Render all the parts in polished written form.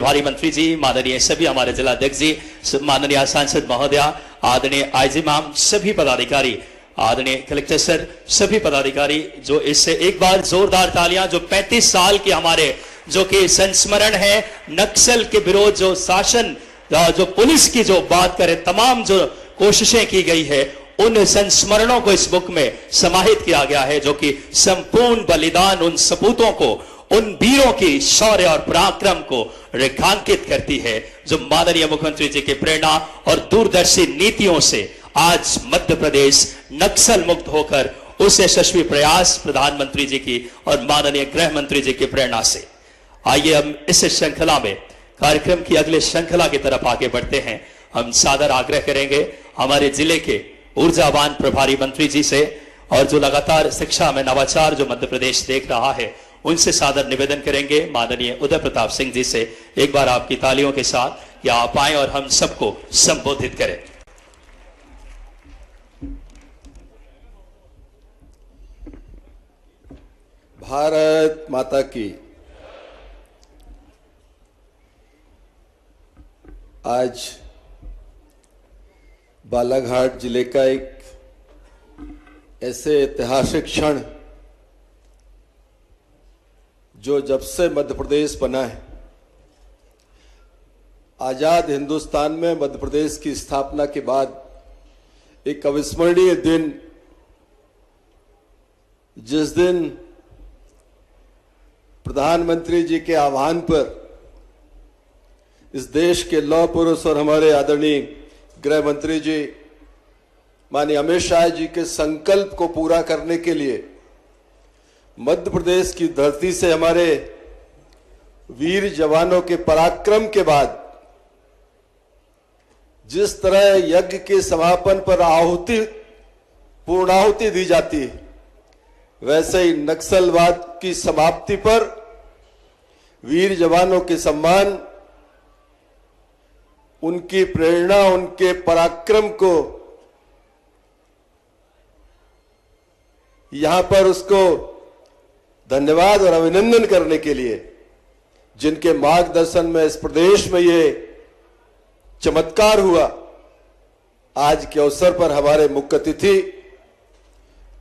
प्रभारी मंत्री जी, माननीय सभी हमारे जिला अध्यक्ष जी, माननीय सांसद महोदया, आदरणीय आईजी मैम, सभी पदाधिकारी, आदरणीय कलेक्टर सर, सभी पदाधिकारी, जो इससे एक बार जोरदार तालियां, जो 35 साल के हमारे जो कि संस्मरण है नक्सल के विरोध, जो शासन, जो पुलिस की जो बात करें, तमाम जो कोशिशें की गई है, उन संस्मरणों को इस बुक में समाहित किया गया है, जो कि संपूर्ण बलिदान, उन सपूतों को, उन वीरों की शौर्य और पराक्रम को रेखांकित करती है, जो माननीय मुख्यमंत्री जी की प्रेरणा और दूरदर्शी नीतियों से आज मध्य प्रदेश नक्सल मुक्त होकर उस यशस्वी प्रयास प्रधानमंत्री जी की और माननीय गृह मंत्री जी की प्रेरणा से। आइए हम इस श्रृंखला में कार्यक्रम की अगले श्रृंखला की तरफ आगे बढ़ते हैं। हम सादर आग्रह करेंगे हमारे जिले के ऊर्जावान प्रभारी मंत्री जी से, और जो लगातार शिक्षा में नवाचार जो मध्य प्रदेश देख रहा है, उनसे सादर निवेदन करेंगे माननीय उदय प्रताप सिंह जी से। एक बार आपकी तालियों के साथ कि आप आए और हम सबको संबोधित करें। भारत माता की। आज बालाघाट जिले का एक ऐसे ऐतिहासिक क्षण, जो जब से मध्य प्रदेश बना है, आजाद हिंदुस्तान में मध्य प्रदेश की स्थापना के बाद एक अविस्मरणीय दिन, जिस दिन प्रधानमंत्री जी के आह्वान पर इस देश के लौह पुरुष और हमारे आदरणीय गृह मंत्री जी माननीय अमित शाह जी के संकल्प को पूरा करने के लिए मध्य प्रदेश की धरती से हमारे वीर जवानों के पराक्रम के बाद जिस तरह यज्ञ के समापन पर पूर्णाहुति दी जाती है, वैसे ही नक्सलवाद की समाप्ति पर वीर जवानों के सम्मान, उनकी प्रेरणा, उनके पराक्रम को यहां पर उसको धन्यवाद और अभिनंदन करने के लिए, जिनके मार्गदर्शन में इस प्रदेश में ये चमत्कार हुआ, आज के अवसर पर हमारे मुख्य अतिथि,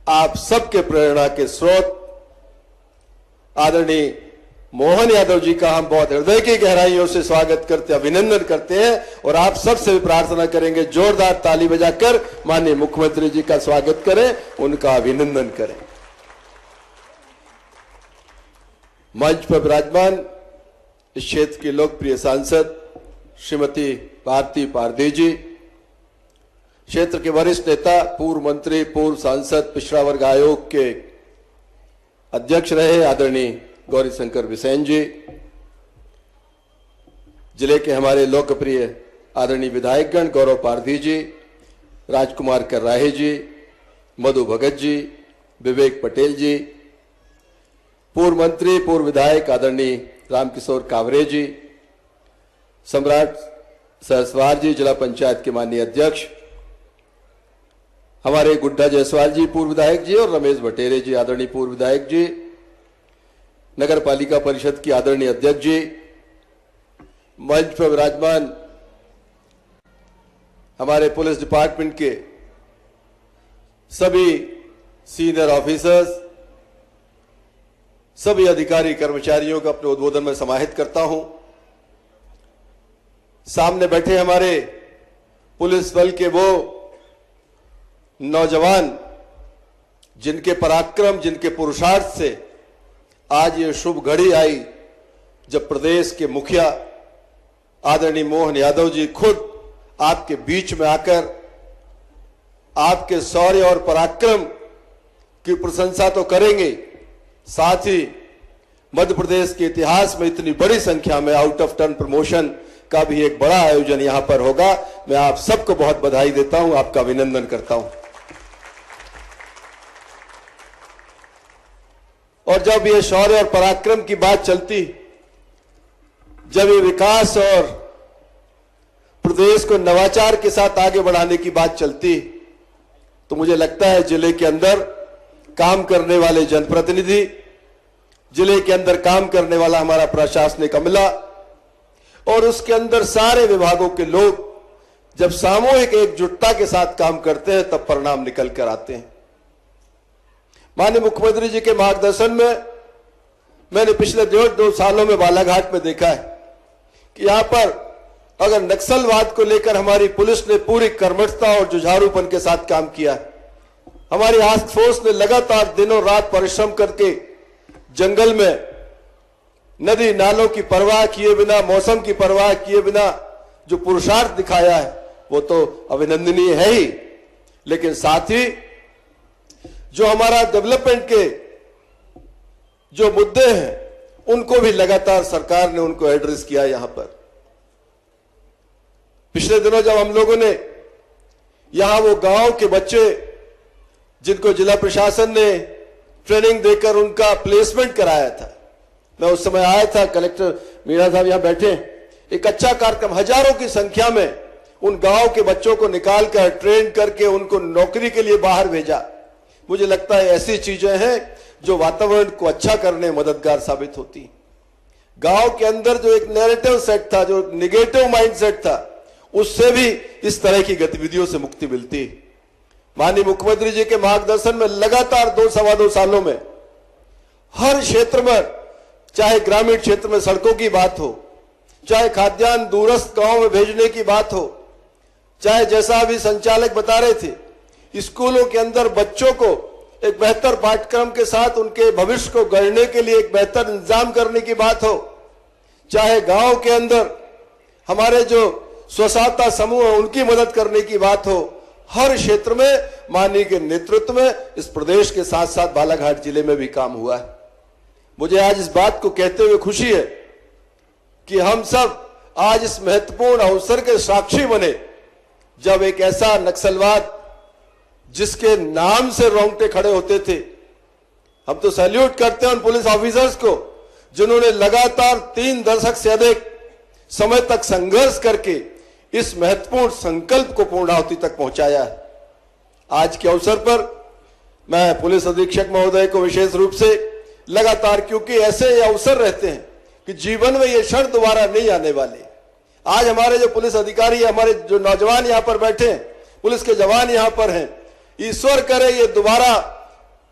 आप सबके प्रेरणा के स्रोत आदरणीय मोहन यादव जी का हम बहुत हृदय की गहराइयों से स्वागत करते, अभिनंदन करते हैं, और आप सबसे भी प्रार्थना करेंगे जोरदार ताली बजाकर माननीय मुख्यमंत्री जी का स्वागत करें, उनका अभिनंदन करें। मंच पर विराजमान इस क्षेत्र की लोकप्रिय सांसद श्रीमती भारती पारधी जी, क्षेत्र के वरिष्ठ नेता, पूर्व मंत्री, पूर्व सांसद, पिछड़ा वर्ग आयोग के अध्यक्ष रहे आदरणीय गौरी शंकर बिसेन जी, जिले के हमारे लोकप्रिय आदरणीय विधायकगण गौरव पारधी जी, राजकुमार कर्राहे जी, मधु भगत जी, विवेक पटेल जी, पूर्व मंत्री, पूर्व विधायक आदरणीय रामकिशोर कावरे जी, सम्राट सहसवार जी, जिला पंचायत के माननीय अध्यक्ष, हमारे गुड्डा जायसवाल जी पूर्व विधायक जी, और रमेश भटेरे जी आदरणीय पूर्व विधायक जी, नगर पालिका परिषद की आदरणीय अध्यक्ष जी, मंच पर विराजमान हमारे पुलिस डिपार्टमेंट के सभी सीनियर ऑफिसर्स, सभी अधिकारी कर्मचारियों को अपने उद्बोधन में समाहित करता हूं। सामने बैठे हमारे पुलिस बल के वो नौजवान जिनके पराक्रम, जिनके पुरुषार्थ से आज ये शुभ घड़ी आई जब प्रदेश के मुखिया आदरणीय मोहन यादव जी खुद आपके बीच में आकर आपके शौर्य और पराक्रम की प्रशंसा तो करेंगे, साथ ही मध्य प्रदेश के इतिहास में इतनी बड़ी संख्या में आउट ऑफ टर्न प्रमोशन का भी एक बड़ा आयोजन यहां पर होगा। मैं आप सबको बहुत बधाई देता हूं, आपका अभिनंदन करता हूं। और जब ये शौर्य और पराक्रम की बात चलती, जब ये विकास और प्रदेश को नवाचार के साथ आगे बढ़ाने की बात चलती, तो मुझे लगता है जिले के अंदर काम करने वाले जनप्रतिनिधि, जिले के अंदर काम करने वाला हमारा प्रशासनिक अमला और उसके अंदर सारे विभागों के लोग जब सामूहिक एकजुटता के साथ काम करते हैं तब परिणाम निकल कर आते हैं। माननीय मुख्यमंत्री जी के मार्गदर्शन में मैंने पिछले 2 सालों में बालाघाट में देखा है कि यहां पर अगर नक्सलवाद को लेकर हमारी पुलिस ने पूरी कर्मठता और जुझारूपन के साथ काम किया है। हमारी टास्क फोर्स ने लगातार दिनों रात परिश्रम करके जंगल में नदी नालों की परवाह किए बिना, मौसम की परवाह किए बिना जो पुरुषार्थ दिखाया है वो तो अभिनंदनीय है ही, लेकिन साथ ही जो हमारा डेवलपमेंट के जो मुद्दे हैं उनको भी लगातार सरकार ने उनको एड्रेस किया। यहां पर पिछले दिनों जब हम लोगों ने यहां वो गांव के बच्चे जिनको जिला प्रशासन ने ट्रेनिंग देकर उनका प्लेसमेंट कराया था, मैं उस समय आया था, कलेक्टर मीणा साहब यहां बैठे, एक अच्छा कार्यक्रम, हजारों की संख्या में उन गांव के बच्चों को निकालकर ट्रेन करके उनको नौकरी के लिए बाहर भेजा। मुझे लगता है ऐसी चीजें हैं जो वातावरण को अच्छा करने में मददगार साबित होती। गांव के अंदर जो एक नैरेटिव सेट था, जो निगेटिव माइंडसेट था, उससे भी इस तरह की गतिविधियों से मुक्ति मिलती। माननीय मुख्यमंत्री जी के मार्गदर्शन में लगातार 2-2.25 सालों में हर क्षेत्र में, चाहे ग्रामीण क्षेत्र में सड़कों की बात हो, चाहे खाद्यान्न दूरस्थ गांव में भेजने की बात हो, चाहे जैसा अभी संचालक बता रहे थे स्कूलों के अंदर बच्चों को एक बेहतर पाठ्यक्रम के साथ उनके भविष्य को गढ़ने के लिए एक बेहतर इंतजाम करने की बात हो, चाहे गांव के अंदर हमारे जो स्वसहायता समूह है उनकी मदद करने की बात हो, हर क्षेत्र में माननीय के नेतृत्व में इस प्रदेश के साथ साथ बालाघाट जिले में भी काम हुआ है। मुझे आज इस बात को कहते हुए खुशी है कि हम सब आज इस महत्वपूर्ण अवसर के साक्षी बने जब एक ऐसा नक्सलवाद जिसके नाम से रोंगटे खड़े होते थे, हम तो सैल्यूट करते हैं उन पुलिस ऑफिसर्स को जिन्होंने लगातार 3 दशक से अधिक समय तक संघर्ष करके इस महत्वपूर्ण संकल्प को पूर्णाहुति तक पहुंचाया है। आज के अवसर पर मैं पुलिस अधीक्षक महोदय को विशेष रूप से लगातार, क्योंकि ऐसे ये अवसर रहते हैं कि जीवन में ये क्षण दोबारा नहीं आने वाले। आज हमारे जो पुलिस अधिकारी, हमारे जो नौजवान यहाँ पर बैठे हैं, पुलिस के जवान यहाँ पर हैं, ईश्वर करे ये दोबारा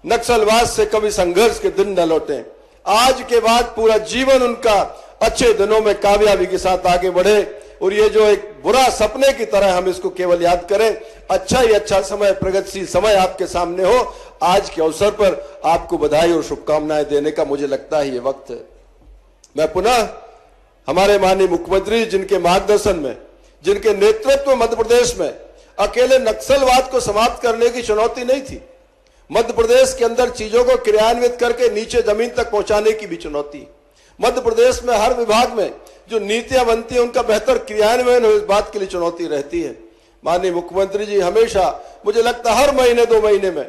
नक्सलवाद से कभी संघर्ष के दिन न लौटे। आज के बाद पूरा जीवन उनका अच्छे दिनों में कामयाबी के साथ आगे बढ़े और ये जो एक बुरा सपने की तरह हम इसको केवल याद करें, अच्छा ही अच्छा समय, प्रगतिशील समय आपके सामने हो। आज के अवसर पर आपको बधाई और शुभकामनाएं देने का मुझे लगता है ये वक्त है। मैं पुनः हमारे माननीय मुख्यमंत्री जिनके मार्गदर्शन में, जिनके नेतृत्व में मध्य प्रदेश में अकेले नक्सलवाद को समाप्त करने की चुनौती नहीं थी, मध्य प्रदेश के अंदर चीजों को क्रियान्वित करके नीचे जमीन तक पहुंचाने की भी चुनौती। मध्य प्रदेश में हर विभाग में जो नीतियां बनती है उनका बेहतर क्रियान्वयन हो, इस बात के लिए चुनौती रहती है। माननीय मुख्यमंत्री जी हमेशा, मुझे लगता है हर महीने 2 महीने में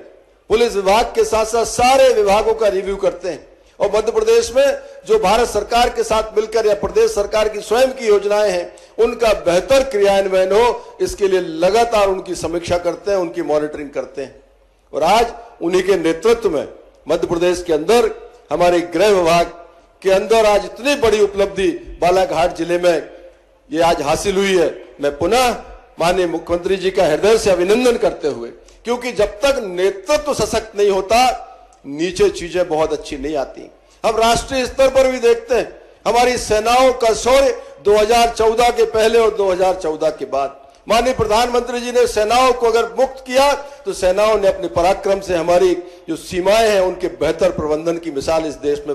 पुलिस विभाग के साथ साथ सारे विभागों का रिव्यू करते हैं और मध्य प्रदेश में जो भारत सरकार के साथ मिलकर या प्रदेश सरकार की स्वयं की योजनाएं हैं उनका बेहतर क्रियान्वयन हो, इसके लिए लगातार उनकी समीक्षा करते हैं, उनकी मॉनिटरिंग करते हैं। और आज उन्हीं के नेतृत्व में मध्य प्रदेश के अंदर हमारे गृह विभाग के अंदर आज इतनी बड़ी उपलब्धि बालाघाट जिले में ये आज हासिल हुई है। मैं पुनः माननीय मुख्यमंत्री जी का हृदय से अभिनंदन करते हुए, क्योंकि जब तक नेतृत्व सशक्त नहीं होता नीचे चीजें बहुत अच्छी नहीं आती। हम राष्ट्रीय स्तर पर भी देखते हैं हमारी सेनाओं का शौर्य 2014 के पहले और 2014 के बाद। माननीय प्रधानमंत्री जी ने सेनाओं को अगर मुक्त किया तो सेनाओं ने अपने पराक्रम से हमारी जो सीमाएं हैं उनके बेहतर प्रबंधन की मिसाल इस देश में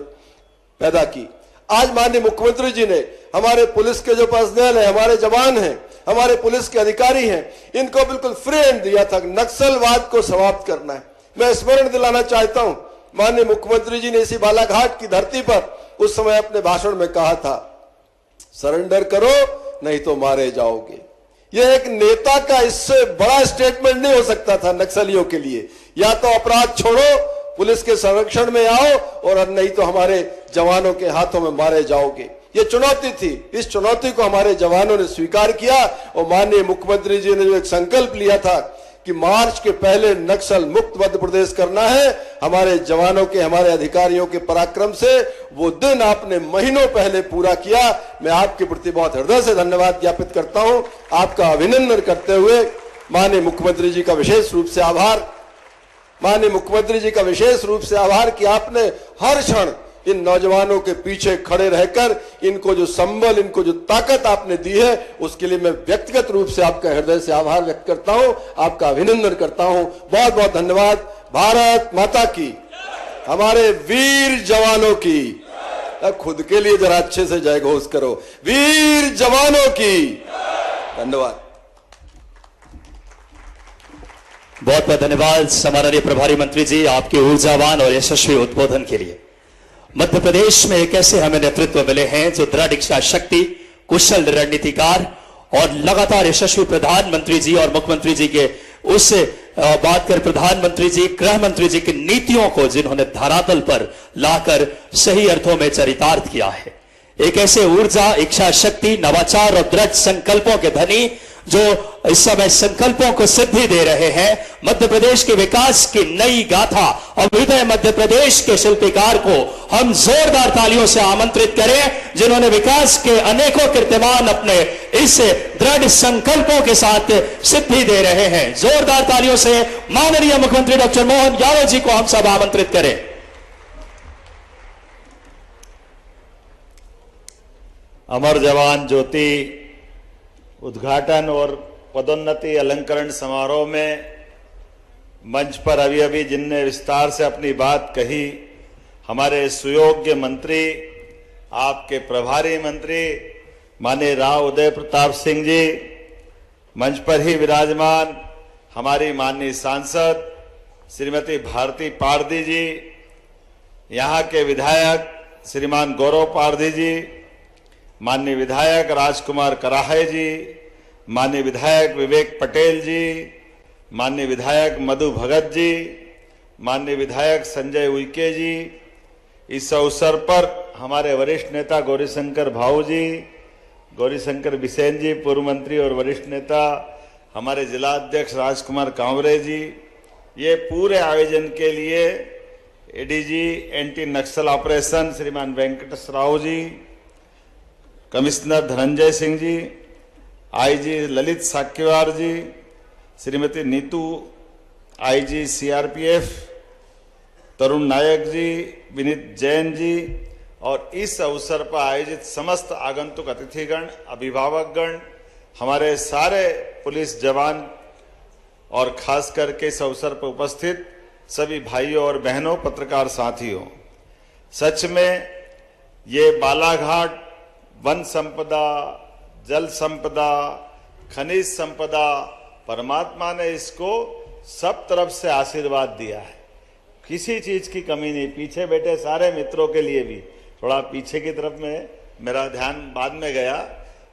पैदा की। आज माननीय मुख्यमंत्री जी ने हमारे पुलिस के जो पर्सनल है, हमारे जवान हैं, हमारे पुलिस के अधिकारी हैं, इनको बिल्कुल फ्री हैंड दिया था नक्सलवाद को समाप्त करना है। मैं स्मरण दिलाना चाहता हूं, माननीय मुख्यमंत्री जी ने इसी बालाघाट की धरती पर उस समय अपने भाषण में कहा था, सरेंडर करो नहीं तो मारे जाओगे। यह एक नेता का इससे बड़ा स्टेटमेंट नहीं हो सकता था नक्सलियों के लिए। या तो अपराध छोड़ो, पुलिस के संरक्षण में आओ, और नहीं तो हमारे जवानों के हाथों में मारे जाओगे। ये चुनौती थी, इस चुनौती को हमारे जवानों ने स्वीकार किया और माननीय मुख्यमंत्री जी ने जो एक संकल्प लिया था कि मार्च के पहले नक्सल मुक्त मध्य प्रदेश करना है। हमारे जवानों के, हमारे अधिकारियों के पराक्रम से वो दिन आपने महीनों पहले पूरा किया। मैं आपके प्रति बहुत हृदय से धन्यवाद ज्ञापित करता हूं, आपका अभिनंदन करते हुए माननीय मुख्यमंत्री जी का विशेष रूप से आभार, माननीय मुख्यमंत्री जी का विशेष रूप से आभार कि आपने हर क्षण इन नौजवानों के पीछे खड़े रहकर इनको जो संबल, इनको जो ताकत आपने दी है, उसके लिए मैं व्यक्तिगत रूप से आपका हृदय से आभार व्यक्त करता हूं, आपका अभिनंदन करता हूं। बहुत बहुत धन्यवाद। भारत माता की, हमारे वीर जवानों की, अब खुद के लिए जरा अच्छे से जय घोष करो, वीर जवानों की। धन्यवाद। बहुत बहुत धन्यवाद सम्माननीय प्रभारी मंत्री जी, आपके ऊर्जावान और यशस्वी उद्बोधन के लिए। मध्य प्रदेश में एक ऐसे हमें नेतृत्व मिले हैं जो दृढ़ इच्छा शक्ति, कुशल रणनीतिकार और लगातार यशस्वी प्रधानमंत्री जी और मुख्यमंत्री जी के उस बात कर प्रधानमंत्री जी, गृह मंत्री जी की नीतियों को जिन्होंने धरातल पर लाकर सही अर्थों में चरितार्थ किया है। एक ऐसे ऊर्जा, इच्छा शक्ति, नवाचार और दृढ़ संकल्पों के धनी जो इस समय संकल्पों को सिद्धि दे रहे हैं। मध्य प्रदेश के विकास की नई गाथा और विजय मध्य प्रदेश के शिल्पकार को हम जोरदार तालियों से आमंत्रित करें, जिन्होंने विकास के अनेकों कीर्तिमान अपने इस दृढ़ संकल्पों के साथ सिद्धि दे रहे हैं। जोरदार तालियों से माननीय मुख्यमंत्री डॉक्टर मोहन यादव जी को हम सब आमंत्रित करें। अमर जवान ज्योति उद्घाटन और पदोन्नति अलंकरण समारोह में मंच पर अभी अभी जिनने विस्तार से अपनी बात कही, हमारे सुयोग्य मंत्री, आपके प्रभारी मंत्री माननीय राव उदय प्रताप सिंह जी, मंच पर ही विराजमान हमारी माननीय सांसद श्रीमती भारती पारधी जी, यहाँ के विधायक श्रीमान गौरव पारधी जी, माननीय विधायक राजकुमार कराहे जी, माननीय विधायक विवेक पटेल जी, माननीय विधायक मधु भगत जी, माननीय विधायक संजय उइके जी, इस अवसर पर हमारे वरिष्ठ नेता गौरीशंकर भाऊ जी, गौरीशंकर बिसेन जी, पूर्व मंत्री और वरिष्ठ नेता, हमारे जिला अध्यक्ष राजकुमार कांवरे जी, ये पूरे आयोजन के लिए एडीजी एंटी नक्सल ऑपरेशन श्रीमान वेंकटेश राव जी, कमिश्नर धनंजय सिंह जी, आईजी ललित साक्यवार जी, श्रीमती नीतू आईजी सीआरपीएफ, तरुण नायक जी, विनीत जैन जी और इस अवसर पर आयोजित समस्त आगंतुक अतिथिगण, अभिभावकगण, हमारे सारे पुलिस जवान और खास करके इस अवसर पर उपस्थित सभी भाइयों और बहनों, पत्रकार साथियों, सच में ये बालाघाट वन संपदा, जल संपदा, खनिज संपदा, परमात्मा ने इसको सब तरफ से आशीर्वाद दिया है, किसी चीज की कमी नहीं। पीछे बैठे सारे मित्रों के लिए भी, थोड़ा पीछे की तरफ में मेरा ध्यान बाद में गया,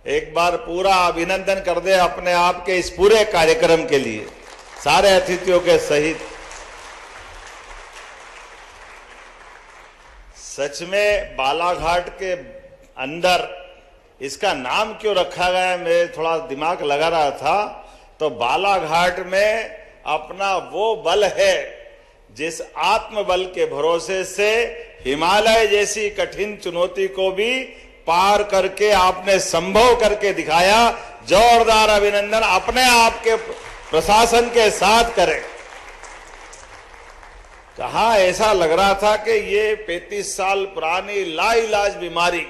एक बार पूरा अभिनंदन कर दे अपने आप के इस पूरे कार्यक्रम के लिए, सारे अतिथियों के सहित। सच में बालाघाट के अंदर इसका नाम क्यों रखा गया, मैं थोड़ा दिमाग लगा रहा था, तो बालाघाट में अपना वो बल है जिस आत्मबल के भरोसे से हिमालय जैसी कठिन चुनौती को भी पार करके आपने संभव करके दिखाया। जोरदार अभिनंदन अपने आप के प्रशासन के साथ करें। कहा ऐसा लग रहा था कि ये 35 साल पुरानी लाइलाज बीमारी,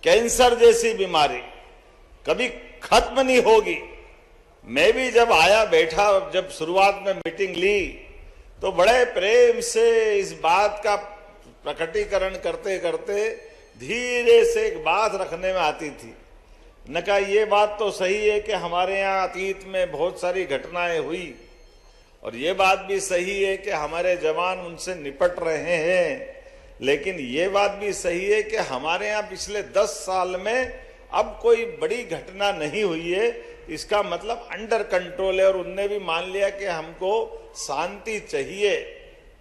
कैंसर जैसी बीमारी कभी खत्म नहीं होगी। मैं भी जब आया बैठा, जब शुरुआत में मीटिंग ली तो बड़े प्रेम से इस बात का प्रकटीकरण करते करते धीरे से एक बात रखने में आती थी। न कहा ये बात तो सही है कि हमारे यहाँ अतीत में बहुत सारी घटनाएं हुई और ये बात भी सही है कि हमारे जवान उनसे निपट रहे हैं, लेकिन ये बात भी सही है कि हमारे यहाँ पिछले 10 साल में अब कोई बड़ी घटना नहीं हुई है। इसका मतलब अंडर कंट्रोल है और उनने भी मान लिया कि हमको शांति चाहिए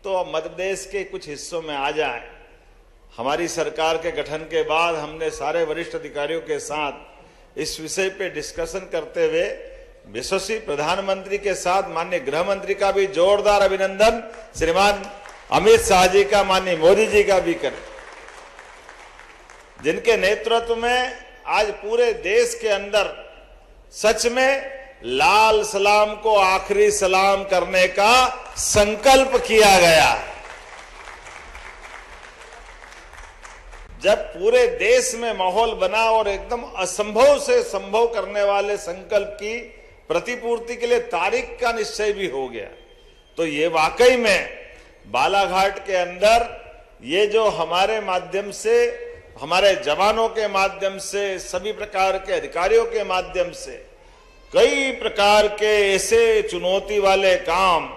तो मध्य प्रदेश के कुछ हिस्सों में आ जाए। हमारी सरकार के गठन के बाद हमने सारे वरिष्ठ अधिकारियों के साथ इस विषय पे डिस्कशन करते हुए यशस्वी प्रधानमंत्री के साथ माननीय गृह मंत्री का भी जोरदार अभिनंदन श्रीमान अमित शाह जी का, माननीय मोदी जी का भी करें, जिनके नेतृत्व में आज पूरे देश के अंदर सच में लाल सलाम को आखिरी सलाम करने का संकल्प किया गया। जब पूरे देश में माहौल बना और एकदम असंभव से संभव करने वाले संकल्प की प्रतिपूर्ति के लिए तारीख का निश्चय भी हो गया, तो ये वाकई में बालाघाट के अंदर ये जो हमारे माध्यम से, हमारे जवानों के माध्यम से, सभी प्रकार के अधिकारियों के माध्यम से कई प्रकार के ऐसे चुनौती वाले काम,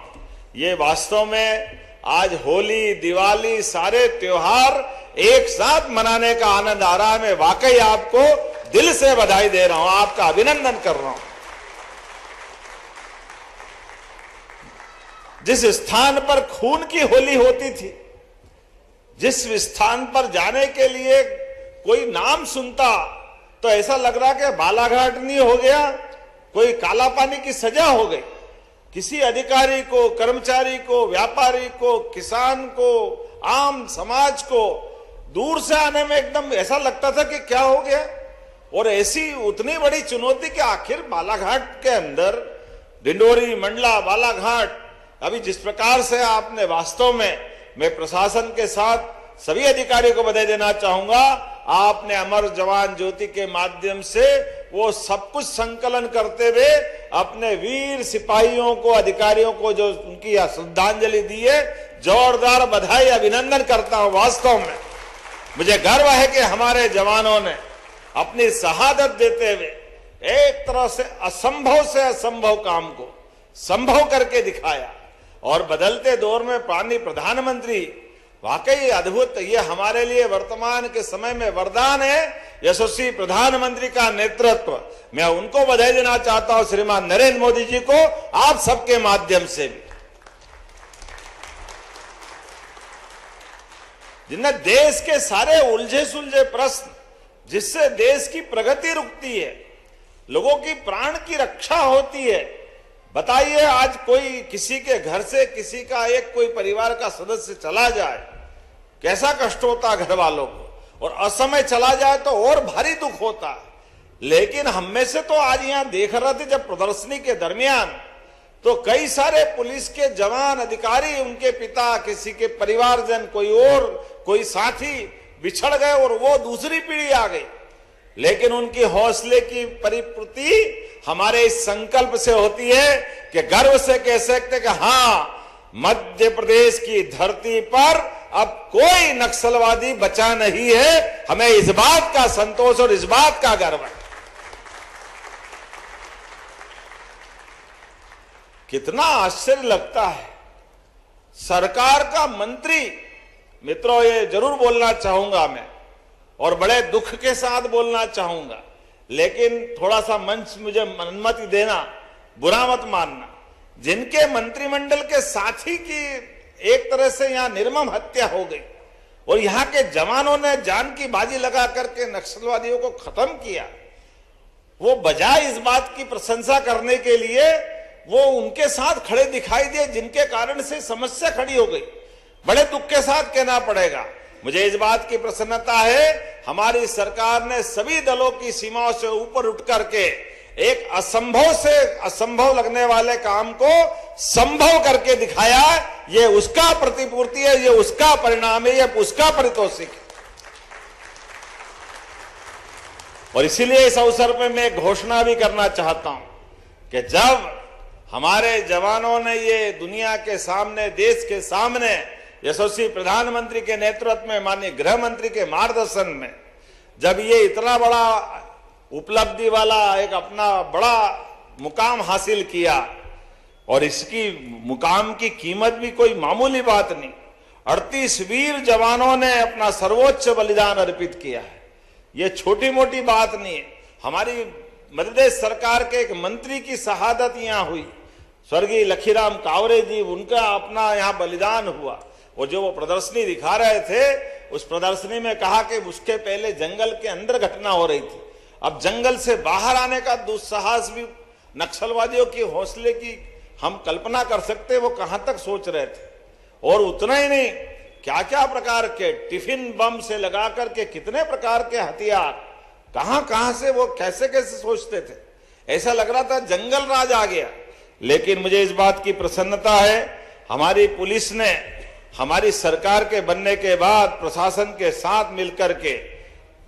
ये वास्तव में आज होली, दिवाली, सारे त्योहार एक साथ मनाने का आनंद आ रहा है। मैं वाकई आपको दिल से बधाई दे रहा हूं, आपका अभिनंदन कर रहा हूं। जिस स्थान पर खून की होली होती थी, जिस स्थान पर जाने के लिए कोई नाम सुनता तो ऐसा लग रहा कि बालाघाट नहीं हो गया, कोई काला पानी की सजा हो गई। किसी अधिकारी को, कर्मचारी को, व्यापारी को, किसान को, आम समाज को दूर से आने में एकदम ऐसा लगता था कि क्या हो गया। और ऐसी उतनी बड़ी चुनौती कि आखिर बालाघाट के अंदर डिंडोरी, मंडला, बालाघाट, अभी जिस प्रकार से आपने वास्तव में, मैं प्रशासन के साथ सभी अधिकारियों को बधाई देना चाहूंगा, आपने अमर जवान ज्योति के माध्यम से वो सब कुछ संकलन करते हुए अपने वीर सिपाहियों को, अधिकारियों को जो उनकी श्रद्धांजलि दी है, जोरदार बधाई, अभिनंदन करता हूं। वास्तव में मुझे गर्व है कि हमारे जवानों ने अपनी शहादत देते हुए एक तरह से असंभव काम को संभव करके दिखाया। और बदलते दौर में माननीय प्रधानमंत्री वाकई अद्भुत, ये हमारे लिए वर्तमान के समय में वरदान है। यशस्वी प्रधानमंत्री का नेतृत्व, मैं उनको बधाई देना चाहता हूं, श्रीमान नरेंद्र मोदी जी को, आप सबके माध्यम से भी, जिनने देश के सारे उलझे सुलझे प्रश्न, जिससे देश की प्रगति रुकती है, लोगों की प्राण की रक्षा होती है। बताइए, आज कोई किसी के घर से किसी का एक कोई परिवार का सदस्य चला जाए, कैसा कष्ट होता घर वालों को, और असमय चला जाए तो और भारी दुख होता। लेकिन हम में से तो आज यहां देख रहे थे जब प्रदर्शनी के दरमियान, तो कई सारे पुलिस के जवान, अधिकारी, उनके पिता, किसी के परिवारजन, कोई और कोई साथी बिछड़ गए और वो दूसरी पीढ़ी आ गई। लेकिन उनकी हौसले की परिपूर्ति हमारे इस संकल्प से होती है कि गर्व से कह सकते कि हाँ, मध्य प्रदेश की धरती पर अब कोई नक्सलवादी बचा नहीं है। हमें इस बात का संतोष और इस बात का गर्व है। कितना आश्चर्य लगता है, सरकार का मंत्री, मित्रों ये जरूर बोलना चाहूंगा मैं, और बड़े दुख के साथ बोलना चाहूंगा, लेकिन थोड़ा सा मंच मुझे अनुमति देना, बुरा मत मानना, जिनके मंत्रिमंडल के साथी की एक तरह से यहां निर्मम हत्या हो गई और यहां के जवानों ने जान की बाजी लगा करके नक्सलवादियों को खत्म किया, वो बजाय इस बात की प्रशंसा करने के लिए वो उनके साथ खड़े दिखाई दिए, जिनके कारण से समस्या खड़ी हो गई। बड़े दुख के साथ कहना पड़ेगा, मुझे इस बात की प्रसन्नता है, हमारी सरकार ने सभी दलों की सीमाओं से ऊपर उठ करके एक असंभव से असंभव लगने वाले काम को संभव करके दिखाया। ये उसका प्रतिपूर्ति है, ये उसका परिणाम है, ये उसका पारितोषिक है। और इसीलिए इस अवसर पर मैं घोषणा भी करना चाहता हूं कि जब हमारे जवानों ने ये दुनिया के सामने, देश के सामने, यशस्वी प्रधानमंत्री के नेतृत्व में, माननीय गृह मंत्री के मार्गदर्शन में, जब ये इतना बड़ा उपलब्धि वाला एक अपना बड़ा मुकाम हासिल किया, और इसकी मुकाम की कीमत भी कोई मामूली बात नहीं, 38 वीर जवानों ने अपना सर्वोच्च बलिदान अर्पित किया है। ये छोटी मोटी बात नहीं है। हमारी मध्य प्रदेश सरकार के एक मंत्री की शहादत यहां हुई, स्वर्गीय लखीराम कावरे जी, उनका अपना यहां बलिदान हुआ। और जो वो प्रदर्शनी दिखा रहे थे, उस प्रदर्शनी में कहा कि उसके पहले जंगल के अंदर घटना हो रही थी, अब जंगल से बाहर आने का दुस्साहस भी नक्सलवादियों की हौसले की हम कल्पना कर सकते वो कहां तक सोच रहे थे। और उतना ही नहीं, क्या क्या प्रकार के टिफिन बम से लगा करके कितने प्रकार के हथियार कहां कहां से वो कैसे कैसे सोचते थे। ऐसा लग रहा था जंगल राज आ गया। लेकिन मुझे इस बात की प्रसन्नता है, हमारी पुलिस ने हमारी सरकार के बनने के बाद प्रशासन के साथ मिलकर के,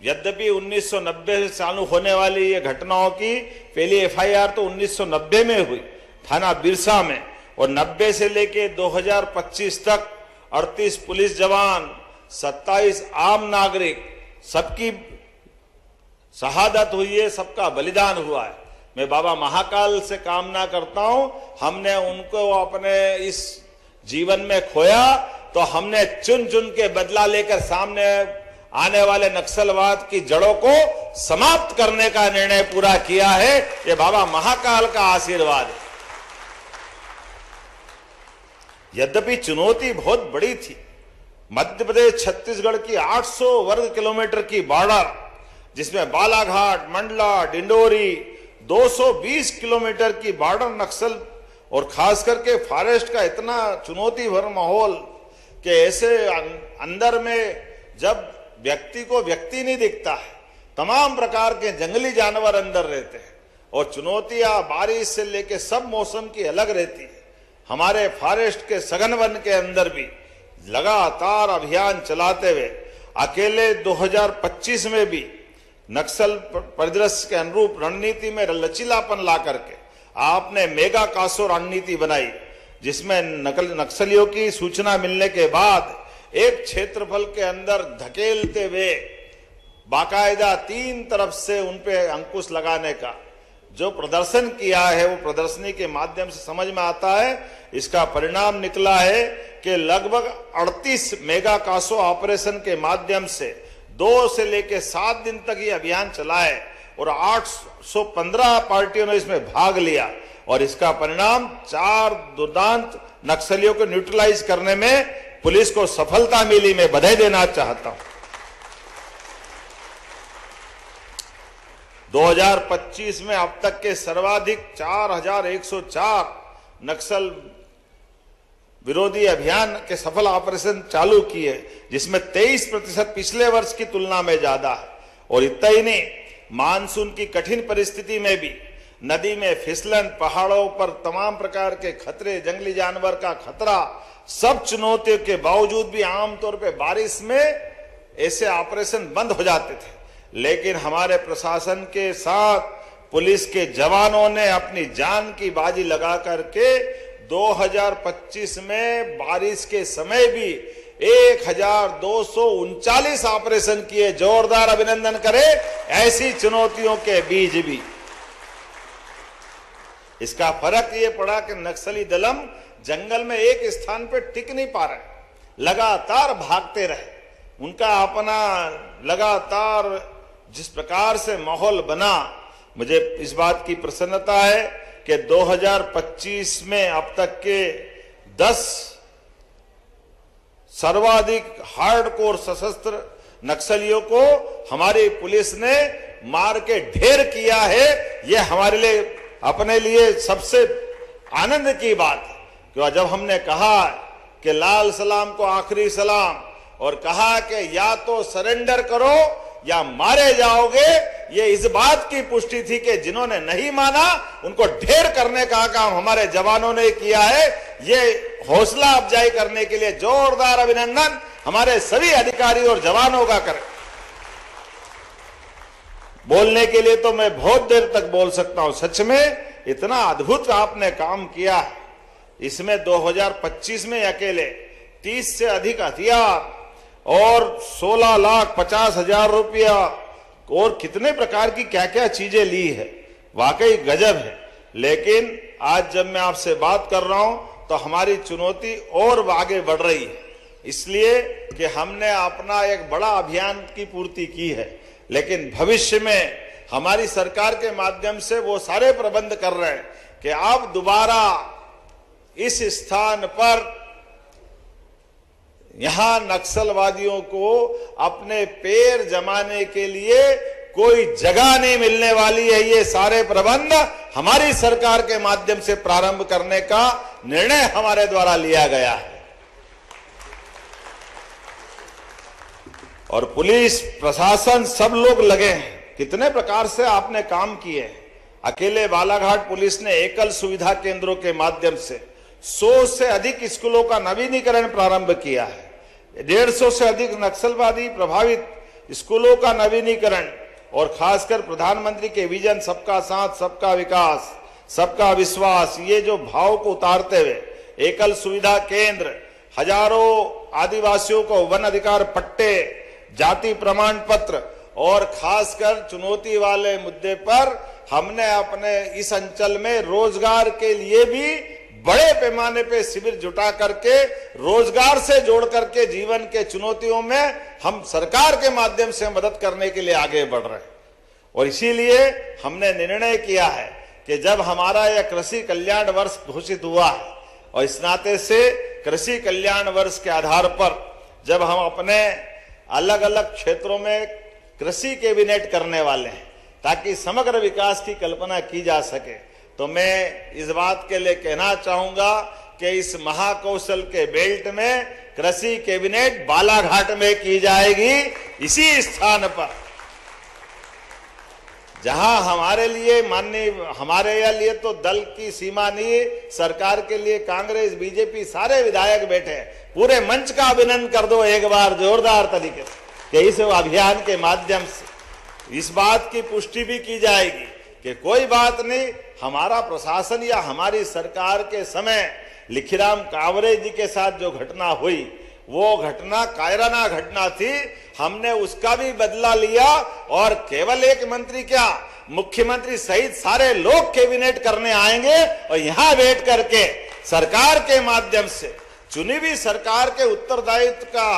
यद्यपि 1990 से चालू होने वाली ये घटनाओं की पहली एफआईआर तो 1990 में हुई थाना बिरसा में, और 90 से लेके 2025 तक 38 पुलिस जवान, 27 आम नागरिक, सबकी शहादत हुई है, सबका बलिदान हुआ है। मैं बाबा महाकाल से कामना करता हूं, हमने उनको अपने इस जीवन में खोया तो हमने चुन चुन के बदला लेकर सामने आने वाले नक्सलवाद की जड़ों को समाप्त करने का निर्णय पूरा किया है। ये बाबा महाकाल का आशीर्वाद है। यद्यपि चुनौती बहुत बड़ी थी, मध्य प्रदेश छत्तीसगढ़ की 800 वर्ग किलोमीटर की बॉर्डर, जिसमें बालाघाट, मंडला, डिंडोरी, 220 किलोमीटर की बॉर्डर नक्सल, और खास करके फॉरेस्ट का इतना चुनौती भर माहौल कि ऐसे अंदर में जब व्यक्ति को व्यक्ति नहीं दिखता है, तमाम प्रकार के जंगली जानवर अंदर रहते हैं, और चुनौतियां बारिश से लेके सब मौसम की अलग रहती है। हमारे फॉरेस्ट के सघन वन के अंदर भी लगातार अभियान चलाते हुए अकेले 2025 में भी नक्सल परिदृश्य के अनुरूप रणनीति में लचीलापन ला करके आपने मेगा कासो रणनीति बनाई, जिसमें नक्सलियों की सूचना मिलने के बाद एक क्षेत्रफल के अंदर धकेलते हुए बाकायदा 3 तरफ से उनपे अंकुश लगाने का जो प्रदर्शन किया है, वो प्रदर्शनी के माध्यम से समझ में आता है। इसका परिणाम निकला है कि लगभग 38 मेगा कासो ऑपरेशन के माध्यम से 2 से लेकर 7 दिन तक ये अभियान चला है, और 815 पार्टियों ने इसमें भाग लिया, और इसका परिणाम 4 दुर्दांत नक्सलियों को न्यूट्रलाइज करने में पुलिस को सफलता मिली। मैं बधाई देना चाहता हूं। 2025 में अब तक के सर्वाधिक 4104 नक्सल विरोधी अभियान के सफल ऑपरेशन चालू किए, जिसमें 23% पिछले वर्ष की तुलना में ज्यादा है। और इतना ही नहीं, मानसून की कठिन परिस्थिति में भी नदी में फिसलन, पहाड़ों पर तमाम प्रकार के खतरे, जंगली जानवर का खतरा, सब चुनौतियों के बावजूद भी आमतौर पे बारिश में ऐसे ऑपरेशन बंद हो जाते थे, लेकिन हमारे प्रशासन के साथ पुलिस के जवानों ने अपनी जान की बाजी लगा करके 2025 में बारिश के समय भी 1239 ऑपरेशन किए। जोरदार अभिनंदन करें ऐसी चुनौतियों के बीच भी। इसका फर्क ये पड़ा कि नक्सली दलम जंगल में एक स्थान पर टिक नहीं पा रहे, लगातार भागते रहे। उनका अपना लगातार जिस प्रकार से माहौल बना, मुझे इस बात की प्रसन्नता है कि 2025 में अब तक के 10 सर्वाधिक हार्डकोर सशस्त्र नक्सलियों को हमारी पुलिस ने मार के ढेर किया है। यह हमारे लिए अपने लिए सबसे आनंद की बात है कि जब हमने कहा कि लाल सलाम को आखिरी सलाम, और कहा कि या तो सरेंडर करो या मारे जाओगे, ये इस बात की पुष्टि थी कि जिन्होंने नहीं माना उनको ढेर करने का काम हमारे जवानों ने किया है। ये हौसला अफजाई करने के लिए जोरदार अभिनंदन हमारे सभी अधिकारी और जवानों का करें। बोलने के लिए तो मैं बहुत देर तक बोल सकता हूं। सच में इतना अद्भुत आपने काम किया है। इसमें 2025 में अकेले 30 से अधिक हथियार और 16,50,000 रुपया और कितने प्रकार की क्या क्या चीजें ली है, वाकई गजब है। लेकिन आज जब मैं आपसे बात कर रहा हूं तो हमारी चुनौती और आगे बढ़ रही है, इसलिए कि हमने अपना एक बड़ा अभियान की पूर्ति की है। लेकिन भविष्य में हमारी सरकार के माध्यम से वो सारे प्रबंध कर रहे हैं कि आप दोबारा इस स्थान पर यहां नक्सलवादियों को अपने पैर जमाने के लिए कोई जगह नहीं मिलने वाली है। ये सारे प्रबंध हमारी सरकार के माध्यम से प्रारंभ करने का निर्णय हमारे द्वारा लिया गया है। और पुलिस प्रशासन सब लोग लगे हैं। कितने प्रकार से आपने काम किए हैं। अकेले बालाघाट पुलिस ने एकल सुविधा केंद्रों के माध्यम से 100 से अधिक स्कूलों का नवीनीकरण प्रारंभ किया है। 150 से अधिक नक्सलवादी प्रभावित स्कूलों का नवीनीकरण और खासकर प्रधानमंत्री के विजन सबका साथ सबका विकास सबका विश्वास, ये जो भाव को उतारते हुए एकल सुविधा केंद्र, हजारों आदिवासियों को वन अधिकार पट्टे, जाति प्रमाण पत्र और खासकर चुनौती वाले मुद्दे पर हमने अपने इस अंचल में रोजगार के लिए भी बड़े पैमाने पे शिविर जुटा करके रोजगार से जोड़ करके जीवन के चुनौतियों में हम सरकार के माध्यम से मदद करने के लिए आगे बढ़ रहे हैं। और इसीलिए हमने निर्णय किया है कि जब हमारा यह कृषि कल्याण वर्ष घोषित हुआ है और इस नाते से कृषि कल्याण वर्ष के आधार पर जब हम अपने अलग अलग क्षेत्रों में कृषि कैबिनेट करने वाले हैं ताकि समग्र विकास की कल्पना की जा सके, तो मैं इस बात के लिए कहना चाहूंगा कि इस महाकौशल के बेल्ट में कृषि कैबिनेट बालाघाट में की जाएगी, इसी स्थान पर जहां हमारे लिए हमारे लिए तो दल की सीमा नहीं, सरकार के लिए कांग्रेस बीजेपी सारे विधायक बैठे हैं। पूरे मंच का अभिनंदन कर दो एक बार जोरदार तरीके से कि इस अभियान के माध्यम से इस बात की पुष्टि भी की जाएगी कि कोई बात नहीं, हमारा प्रशासन या हमारी सरकार के समय लिखीराम कांवरे जी के साथ जो घटना हुई वो घटना कायराना घटना थी। हमने उसका भी बदला लिया और केवल एक मंत्री क्या, मुख्यमंत्री सहित सारे लोग कैबिनेट करने आएंगे और यहां बैठ करके सरकार के माध्यम से चुनी हुई सरकार के उत्तरदायित्व का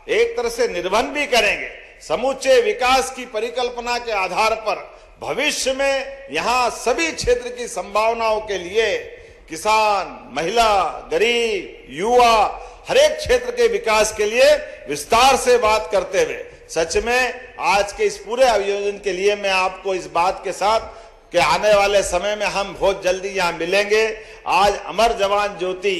एक तरह से निर्वहन भी करेंगे। समूचे विकास की परिकल्पना के आधार पर भविष्य में यहां सभी क्षेत्र की संभावनाओं के लिए किसान, महिला, गरीब, युवा, हर एक क्षेत्र के विकास के लिए विस्तार से बात करते हुए सच में आज के इस पूरे आयोजन के लिए मैं आपको इस बात के साथ कि आने वाले समय में हम बहुत जल्दी यहाँ मिलेंगे। आज अमर जवान ज्योति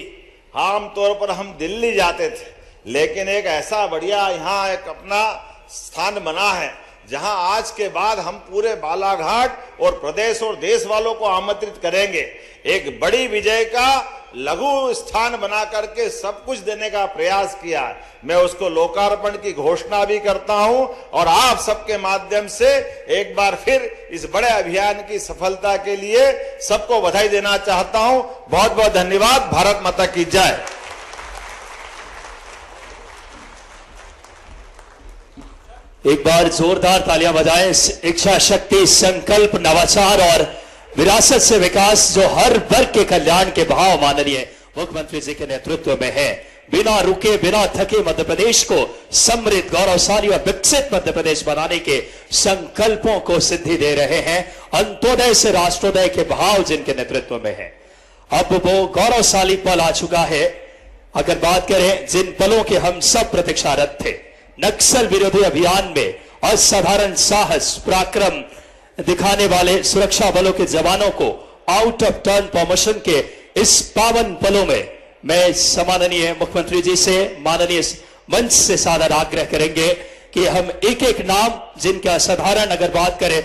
आमतौर पर हम दिल्ली जाते थे, लेकिन एक ऐसा बढ़िया यहाँ एक अपना स्थान बना है जहां आज के बाद हम पूरे बालाघाट और प्रदेश और देश वालों को आमंत्रित करेंगे। एक बड़ी विजय का लघु स्थान बना करके सब कुछ देने का प्रयास किया है। मैं उसको लोकार्पण की घोषणा भी करता हूं और आप सबके माध्यम से एक बार फिर इस बड़े अभियान की सफलता के लिए सबको बधाई देना चाहता हूं। बहुत बहुत धन्यवाद। भारत माता की जय। एक बार जोरदार तालियां बजाएं। इच्छा शक्ति, संकल्प, नवाचार और विरासत से विकास जो हर वर्ग के कल्याण के भाव माननीय मुख्यमंत्री जी के नेतृत्व में है। बिना रुके बिना थके मध्य प्रदेश को समृद्ध, गौरवशाली और विकसित मध्य प्रदेश बनाने के संकल्पों को सिद्धि दे रहे हैं। अंत्योदय से राष्ट्रोदय के भाव जिनके नेतृत्व में है। अब वो गौरवशाली पल आ चुका है। अगर बात करें जिन पलों के हम सब प्रतीक्षारत थे, नक्सल विरोधी अभियान में असाधारण साहस पराक्रम दिखाने वाले सुरक्षा बलों के जवानों को आउट ऑफ टर्न प्रमोशन के इस पावन पलों में मैं सम्माननीय मुख्यमंत्री जी से, माननीय मंच से सादर आग्रह करेंगे कि हम एक एक नाम जिनका असाधारण अगर बात करें